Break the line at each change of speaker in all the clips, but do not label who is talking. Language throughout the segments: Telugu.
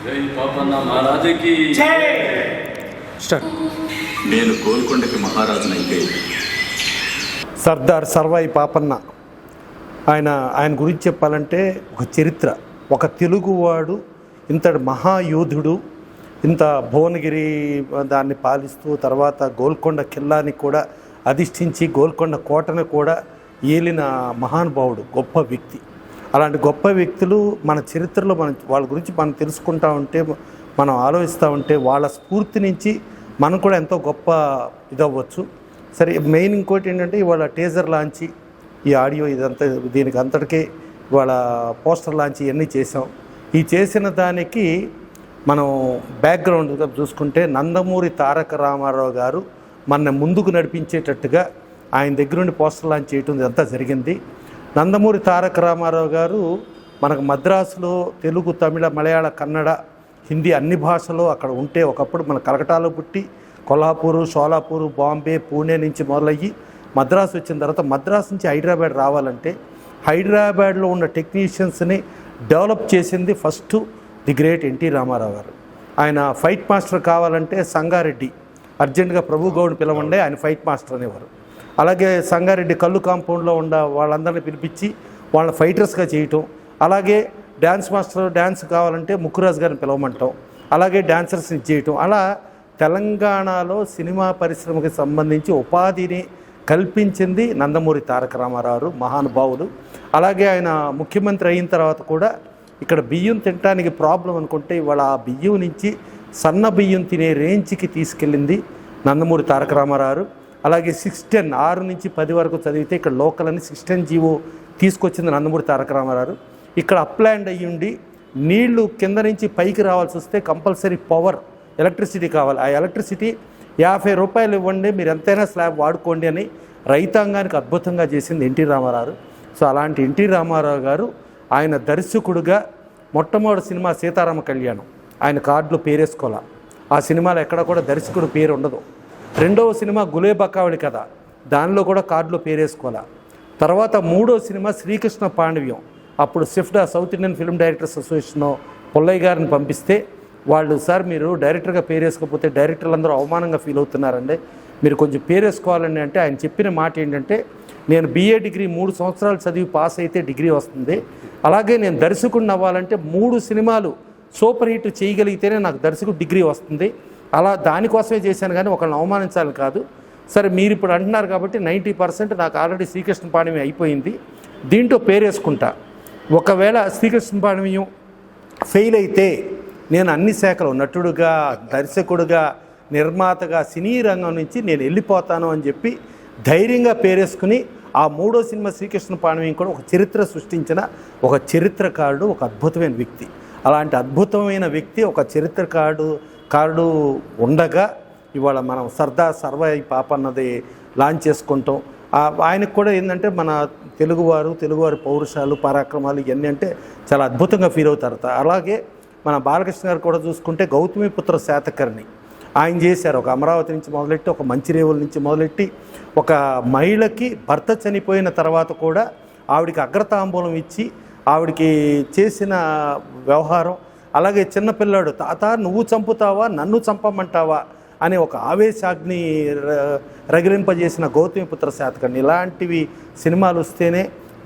జై పాపన్న మహారాజుకి
నేను గోల్కొండకి మహారాజునైతే
సర్దార్ సర్వాయి పాపన్న ఆయన గురించి చెప్పాలంటే ఒక చరిత్ర. ఒక తెలుగువాడు ఇంతటి మహాయోధుడు, ఇంత భువనగిరి దాన్ని పాలిస్తూ తర్వాత గోల్కొండ కిల్లాని కూడా అధిష్ఠించి గోల్కొండ కోటను కూడా ఏలిన మహానుభావుడు, గొప్ప వ్యక్తి. అలాంటి గొప్ప వ్యక్తులు మన చరిత్రలో వాళ్ళ గురించి మనం తెలుసుకుంటూ ఉంటే, మనం ఆలోచిస్తూ ఉంటే వాళ్ళ స్ఫూర్తి నుంచి మనం కూడా ఎంతో గొప్ప ఇదవ్వచ్చు. సరే, మెయిన్ ఇంకోటి ఏంటంటే ఇవాళ టీజర్ లాంచి, ఈ ఆడియో ఇదంతా దీనికి అంతటికే ఇవాళ పోస్టర్ లాంచి ఇవన్నీ చేసాం. ఈ చేసిన దానికి మనం బ్యాక్గ్రౌండ్గా చూసుకుంటే నందమూరి తారక రామారావు గారు మన ముందుకు నడిపించేటట్టుగా ఆయన దగ్గరుండి పోస్టర్ లాంచ్ చేయటం ఇదంతా జరిగింది. నందమూరి తారక రామారావు గారు మనకు మద్రాసులో తెలుగు, తమిళ, మలయాళ, కన్నడ, హిందీ అన్ని భాషలో అక్కడ ఉంటే, ఒకప్పుడు మన కలకటాలో పుట్టి కొల్హాపూరు, షోలాపూరు, బాంబే, పూణే నుంచి మొదలయ్యి మద్రాసు వచ్చిన తర్వాత మద్రాసు నుంచి హైదరాబాద్ రావాలంటే హైదరాబాద్లో ఉన్న టెక్నీషియన్స్ని డెవలప్ చేసింది first the great NT Ramarao గారు. ఆయన ఫైట్ మాస్టర్ కావాలంటే సంగారెడ్డి అర్జెంటుగా ప్రభు గౌడ్ పిలవండే, ఆయన ఫైట్ మాస్టర్ అనేవారు. అలాగే సంగారెడ్డి కల్లు కాంపౌండ్లో ఉన్న వాళ్ళందరినీ పిలిపించి వాళ్ళని ఫైటర్స్గా చేయటం. అలాగే డ్యాన్స్ మాస్టర్ డ్యాన్స్ కావాలంటే ముక్కురాజు గారిని పిలవమంటాం. అలాగే డ్యాన్సర్స్ని చేయటం. అలా తెలంగాణలో సినిమా పరిశ్రమకి సంబంధించి ఉపాధిని కల్పించింది నందమూరి తారక రామారావు, మహానుభావులు. అలాగే ఆయన ముఖ్యమంత్రి అయిన తర్వాత కూడా ఇక్కడ బియ్యం తినడానికి ప్రాబ్లం అనుకుంటే ఇవాళ ఆ బియ్యం నుంచి సన్న బియ్యం తినే రేంజ్కి తీసుకెళ్ళింది నందమూరి తారక రామారావు. అలాగే 610 6 నుంచి 10 వరకు చదివితే ఇక్కడ లోకల్ అని 610 జీవో తీసుకొచ్చింది నందమూరి తారక రామారావు. ఇక్కడ అప్లాండ్ అయ్యుండి నీళ్లు కింద నుంచి పైకి రావాల్సి వస్తే కంపల్సరీ పవర్, ఎలక్ట్రిసిటీ కావాలి. ఆ ఎలక్ట్రిసిటీ 50 రూపాయలు ఇవ్వండి, మీరు ఎంతైనా స్లాబ్ వాడుకోండి అని రైతాంగానికి అద్భుతంగా చేసింది ఎన్టీ రామారావు. సో అలాంటి ఎన్టీ రామారావు గారు ఆయన దర్శకుడుగా మొట్టమొదటి సినిమా సీతారామ కళ్యాణం, ఆయన కార్డులో పేరేసుకోవాల. ఆ సినిమాలో ఎక్కడ కూడా దర్శకుడు పేరు ఉండదు. రెండవ సినిమా గులేబకావళి కథ, దానిలో కూడా కార్డులో పేరేసుకోవాల. తర్వాత మూడో సినిమా శ్రీకృష్ణ పాండవ్యం, అప్పుడు SIFDA South Indian film directors association Pullaiah గారిని పంపిస్తే వాళ్ళు, సార్ మీరు డైరెక్టర్గా పేరేసుకోకపోతే డైరెక్టర్లు అందరూ అవమానంగా ఫీల్ అవుతున్నారండి, మీరు కొంచెం పేరేసుకోవాలండి అంటే ఆయన చెప్పిన మాట ఏంటంటే, నేను BA డిగ్రీ 3 సంవత్సరాలు చదివి పాస్ అయితే డిగ్రీ వస్తుంది, అలాగే నేను దర్శకుడిని అవ్వాలంటే 3 సినిమాలు సూపర్ హిట్ చేయగలిగితేనే నాకు దర్శకుడు డిగ్రీ వస్తుంది, అలా దానికోసమే చేశాను కానీ ఒకళ్ళని అవమానించాలని కాదు. సరే, మీరు ఇప్పుడు అంటున్నారు కాబట్టి 90% నాకు ఆల్రెడీ శ్రీకృష్ణ పాండవ్యం అయిపోయింది, దీంట్లో పేరేసుకుంటా. ఒకవేళ శ్రీకృష్ణ పాండవ్యం ఫెయిల్ అయితే నేను అన్ని శాఖలు, నటుడుగా, దర్శకుడుగా, నిర్మాతగా, సినీ రంగం నుంచి నేను వెళ్ళిపోతాను అని చెప్పి ధైర్యంగా పేరేసుకుని ఆ మూడో సినిమా శ్రీకృష్ణ పాండవ్యం కూడా ఒక చరిత్ర సృష్టించిన ఒక చరిత్రకారుడు, ఒక అద్భుతమైన వ్యక్తి. అలాంటి అద్భుతమైన వ్యక్తి, ఒక చరిత్రకారుడు ఉండగా ఇవాళ మనం సర్దార్ సర్వాయి పాపన్నది లాంచ్ చేసుకుంటాం. ఆయనకు కూడా ఏంటంటే మన తెలుగువారి పౌరుషాలు, పరాక్రమాలు ఇవన్నీ అంటే చాలా అద్భుతంగా ఫీల్ అవుతారు. అలాగే మన బాలకృష్ణ గారు కూడా చూసుకుంటే గౌతమిపుత్ర శాతకర్ణి ఆయన చేశారు. ఒక అమరావతి నుంచి మొదలెట్టి, ఒక మంచిరేవుల నుంచి మొదలెట్టి, ఒక మహిళకి భర్త చనిపోయిన తర్వాత కూడా ఆవిడికి అగ్రతాంబూలం ఇచ్చి ఆవిడికి చేసిన వ్యవహారం. అలాగే చిన్నపిల్లాడు, తాత నువ్వు చంపుతావా నన్ను చంపమంటావా అనే ఒక ఆవేశాగ్ని రగిలింపజేసిన గౌతమిపుత్ర శాతకర్ణి. ఇలాంటివి సినిమాలు వస్తేనే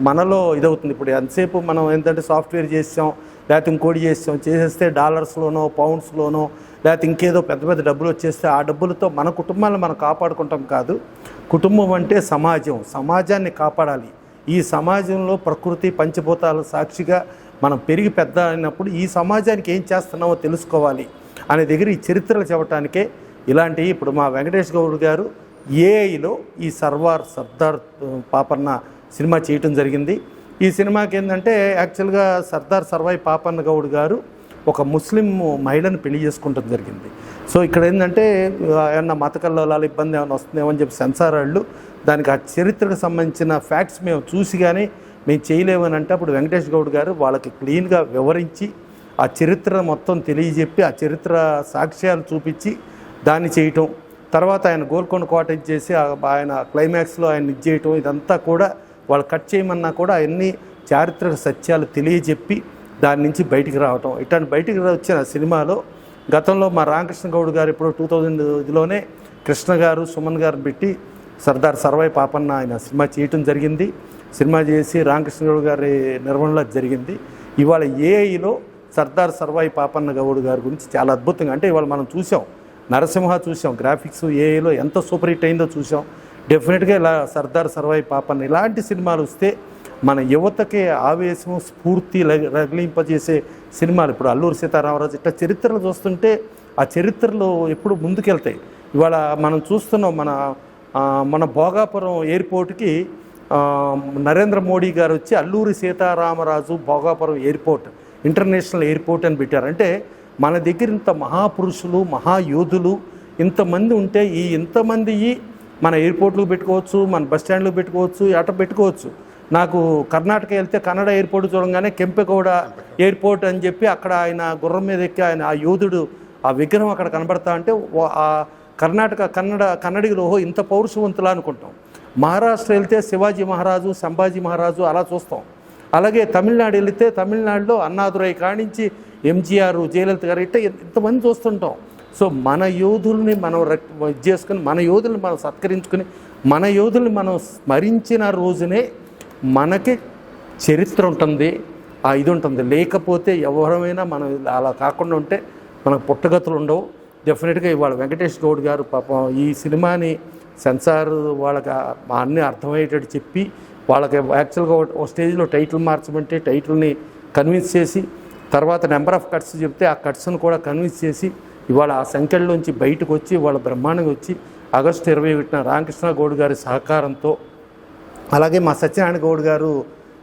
మనలో ఇదవుతుంది. ఇప్పుడు ఎంతసేపు మనం ఏంటంటే సాఫ్ట్వేర్ చేసాం, లేకపోతే ఇంకోటి చేసేస్తే డాలర్స్లోనో పౌండ్స్లోనో లేకపోతే ఇంకేదో పెద్ద పెద్ద డబ్బులు వచ్చేస్తే ఆ డబ్బులతో మన కుటుంబాలను మనం కాపాడుకుంటాం కాదు. కుటుంబం అంటే సమాజాన్ని కాపాడాలి. ఈ సమాజంలో ప్రకృతి పంచభూతాలు సాక్షిగా మనం పెరిగి పెద్ద అయినప్పుడు ఈ సమాజానికి ఏం చేస్తున్నామో తెలుసుకోవాలి అనే దగ్గర ఈ చరిత్రలు చెప్పడానికే ఇలాంటివి. ఇప్పుడు మా వెంకటేష్ గౌడ్ గారు ఏఐలో ఈ సర్దార్ పాపన్న సినిమా చేయటం జరిగింది. ఈ సినిమాకి ఏంటంటే యాక్చువల్గా సర్దార్ సర్వాయి పాపన్న గౌడ్ గారు ఒక ముస్లిం మహిళను పెళ్లి చేసుకుంటం జరిగింది. సో ఇక్కడ ఏంటంటే ఏమన్నా మత కల్లోలాలు ఇబ్బంది ఏమైనా వస్తుందేమో అని చెప్పి సెన్సార్ వాళ్ళు దానికి ఆ చరిత్రకు సంబంధించిన ఫ్యాక్ట్స్ మేము చూసి కానీ మేము చేయలేమని అంటే అప్పుడు వెంకటేష్ గౌడ్ గారు వాళ్ళకి క్లీన్గా వివరించి ఆ చరిత్ర మొత్తం తెలియజెప్పి ఆ చరిత్ర సాక్ష్యాలు చూపించి దాన్ని చేయటం. తర్వాత ఆయన గోల్కొండ కోట ఇచ్చేసి ఆయన క్లైమాక్స్లో ఆయన ఇచ్చేయటం, ఇదంతా కూడా వాళ్ళు కట్ చేయమన్నా కూడా అవన్నీ చారిత్రక సత్యాలు తెలియజెప్పి దాని నుంచి బయటికి రావటం. ఇట్లాంటి బయటికి వచ్చిన సినిమాలో గతంలో మా రామకృష్ణ గౌడ్ గారు ఇప్పుడు 2000లోనే కృష్ణ గారు సుమన్ గారిని పెట్టి సర్దార్ సర్వాయి పాపన్న ఆయన సినిమా చేయటం జరిగింది. సినిమా చేసి రామకృష్ణ గౌడ్ గారి నిర్వహణలో జరిగింది. ఇవాళ ఏఐలో సర్దార్ సర్వాయి పాపన్న గౌడ్ గారి గురించి చాలా అద్భుతంగా, అంటే ఇవాళ మనం చూసాం, నరసింహ చూసాం, గ్రాఫిక్స్ ఏఐలో ఎంత సూపర్ హిట్ అయిందో చూసాం. డెఫినెట్గా ఇలా సర్దార్ సర్వాయి పాపన్న ఇలాంటి సినిమాలు వస్తే మన యువతకే ఆవేశం స్ఫూర్తి రగిలింపజేసే సినిమాలు. ఇప్పుడు అల్లూరి సీతారామరాజు ఇట్లా చరిత్రలు చూస్తుంటే ఆ చరిత్రలో ఎప్పుడు ముందుకెళ్తాయి. ఇవాళ మనం చూస్తున్నాం, మన భోగాపురం ఎయిర్పోర్ట్కి నరేంద్ర మోడీ గారు వచ్చి Alluri Sitaramaraju Bhogapuram airport international airport అని పెట్టారు. అంటే మన దగ్గర ఇంత మహాపురుషులు మహాయోధులు ఇంతమంది ఉంటే ఈ ఇంతమంది మన ఎయిర్పోర్ట్లకు పెట్టుకోవచ్చు, మన బస్ స్టాండ్లకు పెట్టుకోవచ్చు, అట పెట్టుకోవచ్చు. నాకు కర్ణాటక వెళ్తే కన్నడ ఎయిర్పోర్ట్ చూడంగానే కెంపెగౌడ ఎయిర్పోర్ట్ అని చెప్పి అక్కడ ఆయన గుర్రం మీద ఎక్కి ఆయన ఆ యోధుడు ఆ విగ్రహం అక్కడ కనబడతా అంటే ఆ కర్ణాటక కన్నడిలో ఇంత పౌరుషవంతులా అనుకుంటాం. మహారాష్ట్ర వెళ్తే శివాజీ మహారాజు సంభాజీ మహారాజు అలా చూస్తాం. అలాగే తమిళనాడు వెళితే తమిళనాడులో అన్నాదురై కానించి ఎంజీఆర్ జయలలిత గారు ఇట్లా ఇంతమంది చూస్తుంటాం. సో మన యోధుల్ని మనం చేసుకుని మన యోధుల్ని మనం సత్కరించుకుని మన యోధుల్ని మనం స్మరించిన రోజునే మనకి చరిత్ర ఉంటుంది, ఆ ఇది ఉంటుంది. లేకపోతే ఎవరైనా మనం అలా కాకుండా ఉంటే మనకు పుట్టగతులు ఉండవు. డెఫినెట్గా ఇవాళ వెంకటేష్ గౌడ్ గారు పాపం ఈ సినిమాని సెన్సార్ వాళ్ళకి అన్నీ అర్థమయ్యేటట్టు చెప్పి వాళ్ళకి యాక్చువల్గా ఒక స్టేజ్లో టైటిల్ మార్చమంటే టైటిల్ని కన్విన్స్ చేసి తర్వాత నెంబర్ ఆఫ్ కట్స్ చెప్తే ఆ కట్స్ను కూడా కన్విన్స్ చేసి ఇవాళ ఆ సంఖ్యలోంచి బయటకు వచ్చి వాళ్ళ బ్రహ్మాండంగా వచ్చి ఆగస్టు 21న రామకృష్ణ గౌడ్ గారి సహకారంతో, అలాగే మా సత్యనారాయణ గౌడ్ గారు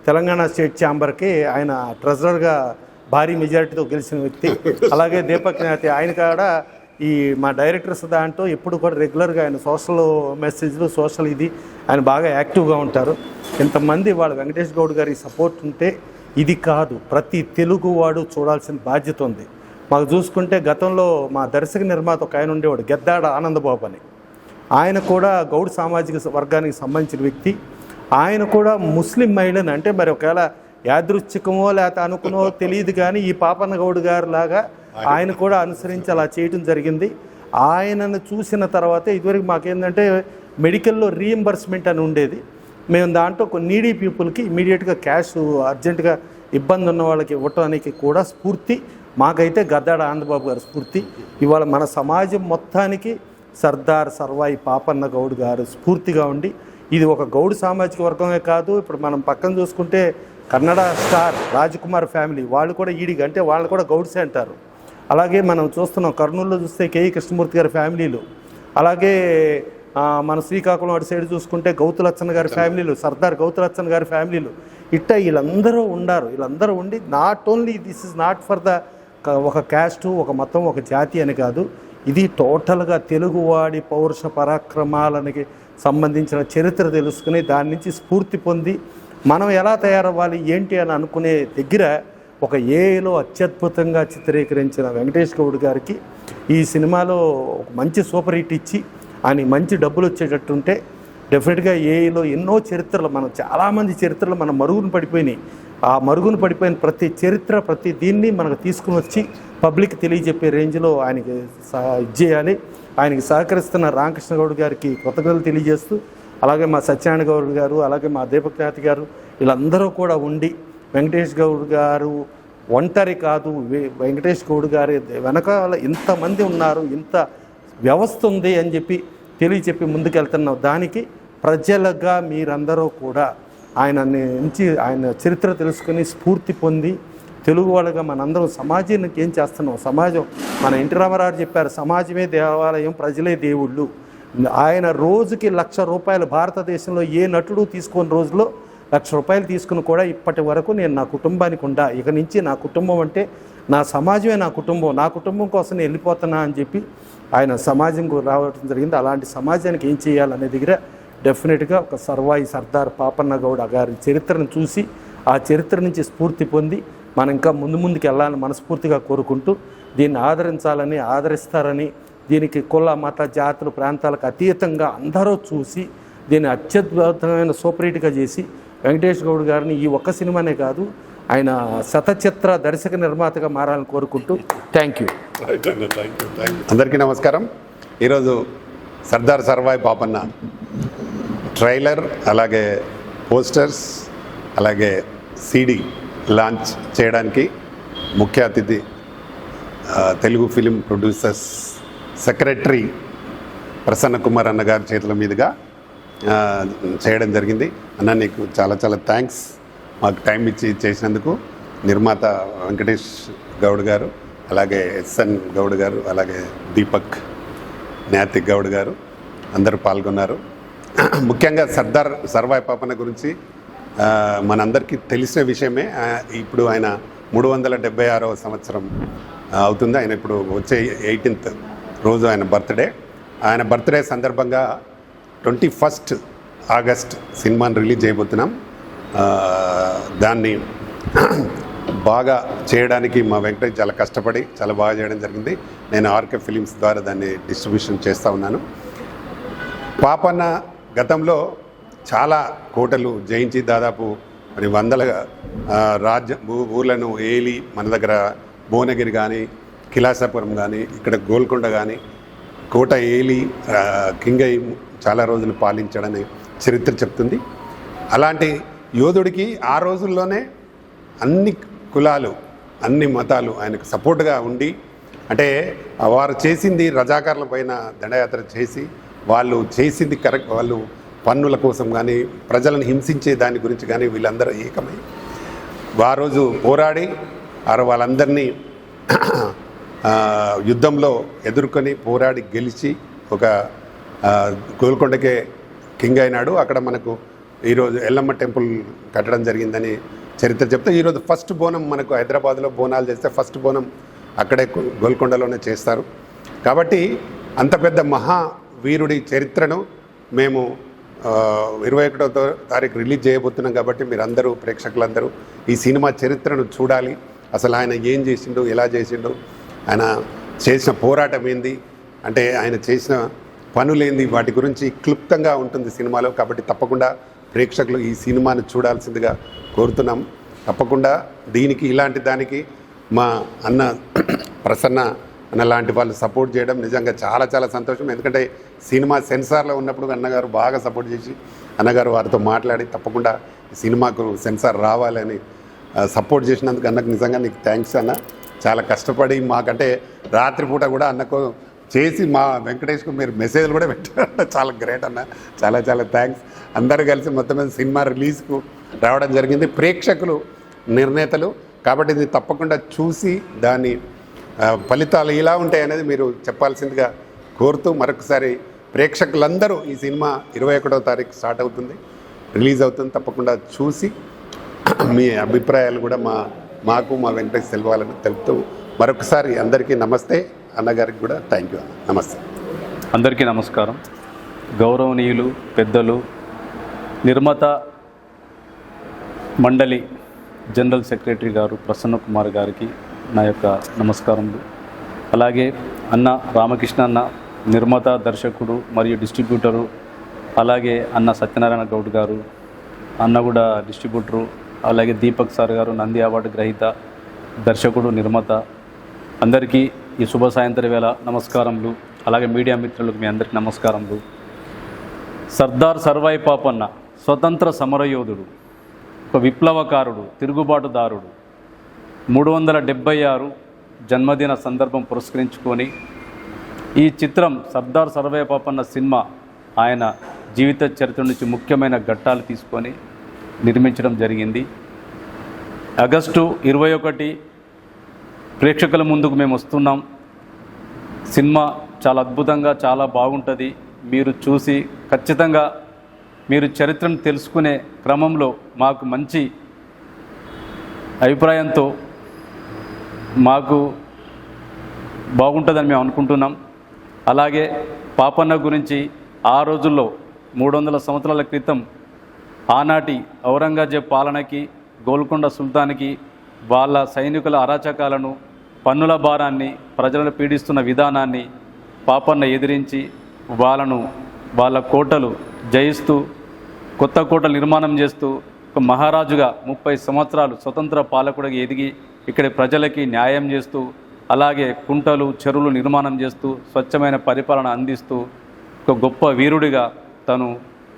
తెలంగాణ స్టేట్ ఛాంబర్కి ఆయన ట్రెజరర్గా భారీ మెజారిటీతో గెలిచిన వ్యక్తి. అలాగే దీపక్ నాథి ఆయన కూడా ఈ మా డైరెక్టర్స్ దాంట్లో ఎప్పుడు కూడా రెగ్యులర్గా ఆయన సోషల్ మెసేజ్లు సోషల్ ఇది ఆయన బాగా యాక్టివ్గా ఉంటారు. ఇంతమంది వాళ్ళ వెంకటేష్ గౌడ్ గారి సపోర్ట్ ఉంటే ఇది కాదు, ప్రతి తెలుగువాడు చూడాల్సిన బాధ్యత ఉంది. మాకు చూసుకుంటే గతంలో మా దర్శక నిర్మాత ఒక ఆయన ఉండేవాడు గెద్దాడ ఆనందబాబు అని. ఆయన కూడా గౌడ్ సామాజిక వర్గానికి సంబంధించిన వ్యక్తి. ఆయన కూడా ముస్లిం మహిళని, అంటే మరి ఒకవేళ యాదృచ్ఛికమో లేకపోతే అనుకునో తెలియదు కానీ ఈ పాపన్న గౌడ్ గారు లాగా ఆయన కూడా అనుసరించి అలా చేయటం జరిగింది. ఆయనను చూసిన తర్వాత ఇదివరకు మాకేంటంటే మెడికల్లో రీఎంబర్స్మెంట్ అని ఉండేది. మేము దాంట్లో కొన్ని నీడీ పీపుల్కి ఇమీడియట్గా క్యాష్ అర్జెంటుగా ఇబ్బంది ఉన్న వాళ్ళకి ఇవ్వటానికి కూడా స్ఫూర్తి మాకైతే గద్దాడ ఆనందబాబు గారు స్ఫూర్తి. ఇవాళ మన సమాజం మొత్తానికి సర్దార్ సర్వాయి పాపన్న గౌడ్ గారు స్ఫూర్తిగా ఉండి, ఇది ఒక గౌడ్ సామాజిక వర్గమే కాదు, ఇప్పుడు మనం పక్కన చూసుకుంటే కన్నడ స్టార్ రాజ్కుమార్ ఫ్యామిలీ వాళ్ళు కూడా ఈడిగా, అంటే వాళ్ళు కూడా గౌడ్సే అంటారు. అలాగే మనం చూస్తున్నాం కర్నూలులో చూస్తే కేఈ కృష్ణమూర్తి గారి ఫ్యామిలీలు, అలాగే మన శ్రీకాకుళం అటు సైడ్ చూసుకుంటే గౌతులచ్చన్ గారి ఫ్యామిలీలు, సర్దార్ గౌతులచ్చన్ గారి ఫ్యామిలీలు, ఇట్లా వీళ్ళందరూ ఉన్నారు. వీళ్ళందరూ ఉండి not only this is not for the ఒక క్యాస్టు ఒక మతం ఒక జాతి అని కాదు, ఇది టోటల్గా తెలుగువాడి పౌరుష పరాక్రమాలకి సంబంధించిన చరిత్ర తెలుసుకుని దాని నుంచి స్ఫూర్తి పొంది మనం ఎలా తయారవ్వాలి ఏంటి అని అనుకునే దగ్గర ఒక ఏఐలో అత్యద్భుతంగా చిత్రీకరించిన వెంకటేష్ గౌడ్ గారికి ఈ సినిమాలో ఒక మంచి సూపర్ హిట్ ఇచ్చి ఆయన మంచి డబ్బులు వచ్చేటట్టుంటే డెఫినెట్గా ఏఐలో ఎన్నో చరిత్రలు మనం చాలామంది చరిత్రలు మన మరుగున పడిపోయినాయి. ఆ మరుగున పడిపోయిన ప్రతి చరిత్ర ప్రతి దీన్ని మనకు తీసుకుని వచ్చి పబ్లిక్ తెలియజెప్పే రేంజ్లో ఆయనకి ఇచ్చేయాలి. ఆయనకి సహకరిస్తున్న రామకృష్ణ గౌడ్ గారికి కృతజ్ఞతలు తెలియజేస్తూ, అలాగే మా సత్యనారాయణ గౌడ్ గారు, అలాగే మా దీపక్ నాథ్ గారు వీళ్ళందరూ కూడా ఉండి వెంకటేష్ గౌడ్ గారు ఒంటరి కాదు, వెంకటేష్ గౌడ్ గారి వెనకాల ఇంతమంది ఉన్నారు, ఇంత వ్యవస్థ ఉంది అని తెలియచెప్పి ముందుకెళ్తున్నాం. దానికి ప్రజలుగా మీరందరూ కూడా ఆయన నుంచి ఆయన చరిత్ర తెలుసుకుని స్ఫూర్తి పొంది తెలుగు వాళ్ళగా మనందరం సమాజానికి ఏం చేస్తున్నాం, సమాజం మన ఎన్టీ రామారావు చెప్పారు, సమాజమే దేవాలయం ప్రజలే దేవుళ్ళు. ఆయన రోజుకి ₹1,00,000 భారతదేశంలో ఏ నటుడు తీసుకున్న రోజులో ₹1,00,000 తీసుకుని కూడా ఇప్పటి వరకు నేను నా కుటుంబానికి ఉండా, ఇక నుంచి నా కుటుంబం అంటే నా సమాజమే నా కుటుంబం కోసం నేను వెళ్ళిపోతున్నా అని చెప్పి ఆయన సమాజంకు రావడం జరిగింది. అలాంటి సమాజానికి ఏం చేయాలనే దగ్గర డెఫినెట్గా ఒక సర్దార్ పాపన్న గౌడ్ గారి చరిత్రను చూసి ఆ చరిత్ర నుంచి స్ఫూర్తి పొంది మనం ఇంకా ముందుకు వెళ్ళాలని మనస్ఫూర్తిగా కోరుకుంటూ దీన్ని ఆదరించాలని ఆదరిస్తారని, దీనికి కుల మత జాతులు ప్రాంతాలకు అతీతంగా అందరూ చూసి దీన్ని అత్యద్భుతమైన సూపర్ హిట్గా చేసి వెంకటేష్ గౌడ్ గారిని ఈ ఒక్క సినిమానే కాదు ఆయన శతచిత్ర దర్శక నిర్మాతగా మారాలని కోరుకుంటూ థ్యాంక్ యూ.
అందరికీ నమస్కారం. ఈరోజు సర్దార్ సర్వాయి పాపన్న ట్రైలర్, అలాగే పోస్టర్స్, అలాగే సిడి లాంచ్ చేయడానికి ముఖ్య అతిథి Telugu film producers secretary Prasanna Kumar అన్న గారి చేతుల మీదుగా చేయడం జరిగింది. అన్న నీకు చాలా చాలా థ్యాంక్స్, మాకు టైం ఇచ్చి చేసినందుకు. నిర్మాత వెంకటేష్ గౌడ్ గారు, అలాగే ఎస్ఎన్ గౌడ్ గారు, అలాగే దీపక్ న్యాతిక్ గౌడ్ గారు అందరూ పాల్గొన్నారు. ముఖ్యంగా సర్దార్ సర్వాయి పాపన్న గురించి మనందరికీ తెలిసిన విషయమే. ఇప్పుడు ఆయన 376వ సంవత్సరం అవుతుంది. ఆయన ఇప్పుడు వచ్చే 18th రోజు ఆయన బర్త్డే. ఆయన బర్త్డే సందర్భంగా 21 ఆగస్ట్ సినిమాని రిలీజ్ చేయబోతున్నాం. దాన్ని బాగా చేయడానికి మా వెంకటేష్ చాలా కష్టపడి చాలా బాగా చేయడం జరిగింది. నేను ఆర్కే ఫిలిమ్స్ ద్వారా దాన్ని డిస్ట్రిబ్యూషన్ చేస్తూ ఉన్నాను. పాపన్న గతంలో చాలా కోటలు జయించి దాదాపు మరి వందల ఊర్లను ఏలి, మన దగ్గర భువనగిరి కానీ, కిలాసాపురం కానీ, ఇక్కడ గోల్కొండ కానీ కోట ఏలి కింగై చాలా రోజులు పాలించడని చరిత్ర చెప్తుంది. అలాంటి యోధుడికి ఆ రోజుల్లోనే అన్ని కులాలు, అన్ని మతాలు ఆయనకు సపోర్ట్గా ఉండి, అంటే వారు చేసింది రజాకారుల పైన దండయాత్ర చేసి వాళ్ళు చేసింది కరెక్ట్, వాళ్ళు పన్నుల కోసం కానీ ప్రజలను హింసించే దాని గురించి కానీ వీళ్ళందరూ ఏకమై ఆ రోజు పోరాడి వాళ్ళందరినీ యుద్ధంలో ఎదుర్కొని పోరాడి గెలిచి ఒక గోల్కొండకే కింగ్ అయినాడు. అక్కడ మనకు ఈరోజు ఎల్లమ్మ టెంపుల్ కట్టడం జరిగిందని చరిత్ర చెప్తే, ఈరోజు ఫస్ట్ బోనం మనకు హైదరాబాద్లో బోనాలు చేస్తే ఫస్ట్ బోనం అక్కడే గోల్కొండలోనే చేస్తారు. కాబట్టి అంత పెద్ద మహావీరుడి చరిత్రను మేము 21వ తారీఖు రిలీజ్ చేయబోతున్నాం. కాబట్టి మీరందరూ, ప్రేక్షకులందరూ ఈ సినిమా చరిత్రను చూడాలి. అసలు ఆయన ఏం చేసిండు, ఎలా చేసిండు, ఆయన చేసిన పోరాటం ఏంది, అంటే ఆయన చేసిన పనులేంది, వాటి గురించి క్లుప్తంగా ఉంటుంది సినిమాలో. కాబట్టి తప్పకుండా ప్రేక్షకులు ఈ సినిమాను చూడాల్సిందిగా కోరుతున్నాం. తప్పకుండా దీనికి, ఇలాంటి దానికి మా అన్న ప్రసన్న అన్న లాంటి వాళ్ళు సపోర్ట్ చేయడం నిజంగా చాలా చాలా సంతోషం. ఎందుకంటే సినిమా సెన్సార్లో ఉన్నప్పుడు అన్నగారు బాగా సపోర్ట్ చేసి, అన్నగారు వారితో మాట్లాడి తప్పకుండా సినిమాకు సెన్సార్ రావాలని సపోర్ట్ చేసినందుకు అన్నకు నిజంగా నీకు థ్యాంక్స్ అన్న. చాలా కష్టపడి మాకంటే రాత్రిపూట కూడా అన్నకు చేసి మా వెంకటేష్కు మీరు మెసేజ్లు కూడా పెట్టారు. చాలా గ్రేట్ అన్న, చాలా చాలా థ్యాంక్స్. అందరూ కలిసి మొత్తం మీద సినిమా రిలీజ్కు రావడం జరిగింది. ప్రేక్షకులు నిర్ణేతలు కాబట్టి ఇది తప్పకుండా చూసి దాని ఫలితాలు ఎలా ఉంటాయనేది మీరు చెప్పాల్సిందిగా కోరుతూ, మరొకసారి ప్రేక్షకులందరూ ఈ సినిమా 21వ తారీఖు స్టార్ట్ అవుతుంది, రిలీజ్ అవుతుంది. తప్పకుండా చూసి మీ అభిప్రాయాలు కూడా మాకు మా వెంకటేష్ తెలవాలని తెలుపుతూ మరొకసారి అందరికీ నమస్తే. అన్నగారికి కూడా థ్యాంక్ యూ. నమస్తే.
అందరికీ నమస్కారం. గౌరవనీయులు పెద్దలు, నిర్మాత మండలి జనరల్ సెక్రటరీ గారు ప్రసన్న కుమార్ గారికి నా యొక్క నమస్కారములు. అలాగే అన్న రామకృష్ణ అన్న, నిర్మాత, దర్శకుడు మరియు డిస్ట్రిబ్యూటరు, అలాగే అన్న సత్యనారాయణ గౌడ్ గారు, అన్న కూడా డిస్ట్రిబ్యూటరు, అలాగే దీపక్ సార్ గారు నంది అవార్డు గ్రహీత, దర్శకుడు, నిర్మాత, అందరికీ ఈ శుభ సాయంత్రం వేళ నమస్కారములు. అలాగే మీడియా మిత్రులకు మీ అందరికీ నమస్కారములు. సర్దార్ సర్వాయి పాపన్న స్వతంత్ర సమరయోధుడు, ఒక విప్లవకారుడు, తిరుగుబాటుదారుడు. 376 జన్మదిన సందర్భం పురస్కరించుకొని ఈ చిత్రం సర్దార్ సర్వాయి పాపన్న సినిమా ఆయన జీవిత చరిత్ర నుంచి ముఖ్యమైన ఘట్టాలు తీసుకొని నిర్మించడం జరిగింది. ఆగస్టు 21 ప్రేక్షకుల ముందుకు మేము వస్తున్నాం. సినిమా చాలా అద్భుతంగా, చాలా బాగుంటుంది. మీరు చూసి ఖచ్చితంగా మీరు చరిత్రను తెలుసుకునే క్రమంలో మాకు మంచి అభిప్రాయంతో మాకు బాగుంటుందని మేము అనుకుంటున్నాం. అలాగే పాపన్న గురించి ఆ రోజుల్లో 300 సంవత్సరాల క్రితం ఆనాటి ఔరంగజేబ్ పాలనకి, గోల్కొండ సుల్తాన్కి వాళ్ళ సైనికుల అరాచకాలను, పన్నుల భారాన్ని, ప్రజలను పీడిస్తున్న విధానాన్ని పాపన్న ఎదిరించి వాళ్ళ కోటలు జయిస్తూ, కొత్త కోటలు నిర్మాణం చేస్తూ, ఒక ఒక మహారాజుగా 30 సంవత్సరాలు స్వతంత్ర పాలకుడిగా ఎదిగి ఇక్కడి ప్రజలకి న్యాయం చేస్తూ, అలాగే కుంటలు చెరువులు నిర్మాణం చేస్తూ స్వచ్ఛమైన పరిపాలన అందిస్తూ ఒక గొప్ప వీరుడిగా తను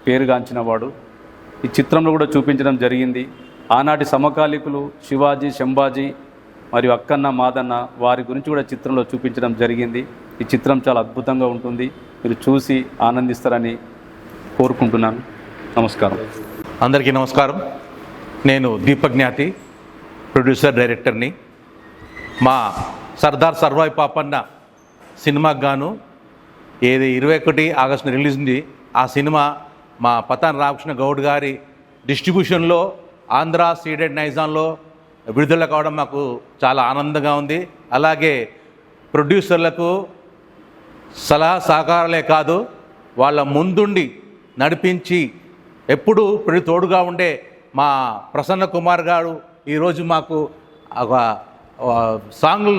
పేరుగాంచినవాడు. ఈ చిత్రంలో కూడా చూపించడం జరిగింది. ఆనాటి సమకాలీకులు శివాజీ, శంభాజీ మరియు అక్కన్న, మాదన్న వారి గురించి కూడా చిత్రంలో చూపించడం జరిగింది. ఈ చిత్రం చాలా అద్భుతంగా ఉంటుంది, మీరు చూసి ఆనందిస్తారని కోరుకుంటున్నాను. నమస్కారం.
అందరికీ నమస్కారం. నేను దీపజ్ఞాతి, ప్రొడ్యూసర్, డైరెక్టర్ని. మా సర్దార్ సర్వాయి పాపన్న సినిమాకు గాను 21 ఆగస్టున రిలీజ్ ఉంది. ఆ సినిమా మా పతాన్ రామకృష్ణ గౌడ్ గారి డిస్ట్రిబ్యూషన్లో ఆంధ్ర సీడెడ్ నైజాంలో విడుదల కావడం మాకు చాలా ఆనందంగా ఉంది. అలాగే ప్రొడ్యూసర్లకు సలహా సహకారాలే కాదు, వాళ్ళ ముందుండి నడిపించి ఎప్పుడు ప్రతి తోడుగా ఉండే మా ప్రసన్న కుమార్ గారు ఈరోజు మాకు ఒక సాంగ్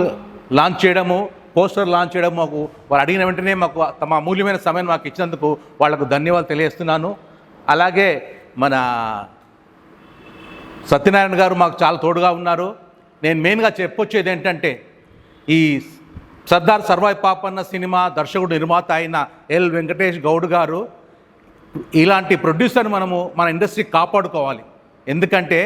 లాంచ్ చేయడము, పోస్టర్ లాంచ్ చేయడం, మాకు వారు అడిగిన వెంటనే మాకు తమ అమూల్యమైన సమయం మాకు ఇచ్చినందుకు వాళ్లకు ధన్యవాదాలు తెలియజేస్తున్నాను. అలాగే మన సత్యనారాయణ గారు మాకు చాలా తోడుగా ఉన్నారు. నేను మెయిన్గా చెప్పొచ్చేది ఏంటంటే, ఈ సర్దార్ సర్వాయి పాపన్న సినిమా దర్శకుడు నిర్మాత అయిన ఎల్ వెంకటేష్ గౌడ్ గారు ఇలాంటి ప్రొడ్యూసర్ మనము మన ఇండస్ట్రీకి కాపాడుకోవాలి. ఎందుకంటే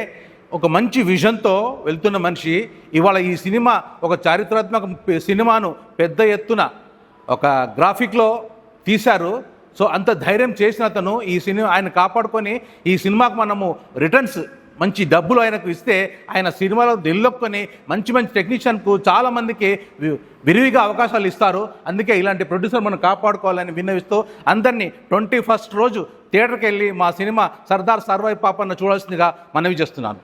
ఒక మంచి విజన్తో వెళ్తున్న మనిషి ఇవాళ ఈ సినిమా ఒక చారిత్రాత్మక సినిమాను పెద్ద ఎత్తున ఒక గ్రాఫిక్లో తీశారు. సో అంత ధైర్యం చేసిన అతను ఈ సినిమా ఆయన కాపాడుకొని ఈ సినిమాకు మనము రిటర్న్స్ మంచి డబ్బులు ఆయనకు ఇస్తే ఆయన సినిమాలో నిలదొక్కుని మంచి మంచి టెక్నీషియన్కు చాలామందికి విరివిగా అవకాశాలు ఇస్తారు. అందుకే ఇలాంటి ప్రొడ్యూసర్ మనం కాపాడుకోవాలని విన్నవిస్తూ అందరినీ 21 రోజు థియేటర్కి వెళ్ళి మా సినిమా సర్దార్ సర్వాయి పాపన్న చూడాల్సిందిగా మనవి చేస్తున్నాను.